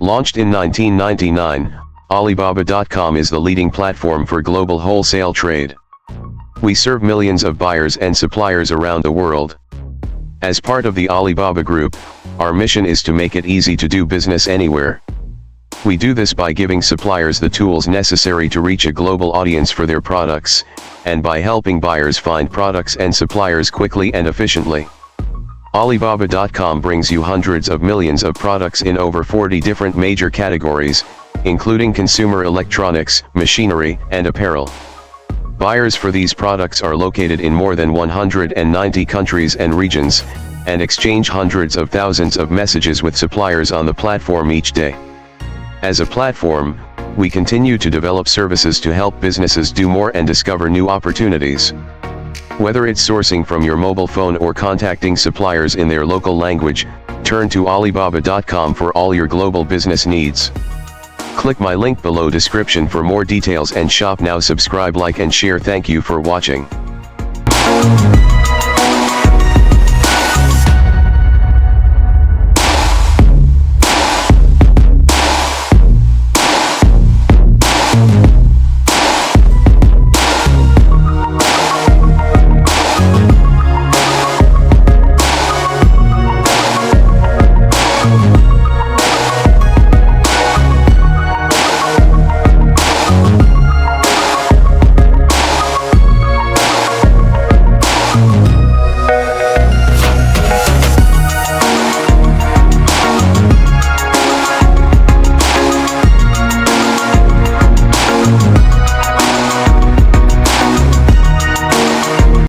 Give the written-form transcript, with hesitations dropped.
Launched in 1999, Alibaba.com is the leading platform for global wholesale trade. We serve millions of buyers and suppliers around the world. As part of the Alibaba Group, our mission is to make it easy to do business anywhere. We do this by giving suppliers the tools necessary to reach a global audience for their products, and by helping buyers find products and suppliers quickly and efficiently. Alibaba.com brings you hundreds of millions of products in over 40 different major categories, including consumer electronics, machinery, and apparel. Buyers for these products are located in more than 190 countries and regions, and exchange hundreds of thousands of messages with suppliers on the platform each day. As a platform, we continue to develop services to help businesses do more and discover new opportunities. Whether it's sourcing from your mobile phone or contacting suppliers in their local language, turn to Alibaba.com for all your global business needs. Click my link below description for more details and shop now. Subscribe, like and share. Thank you for watching.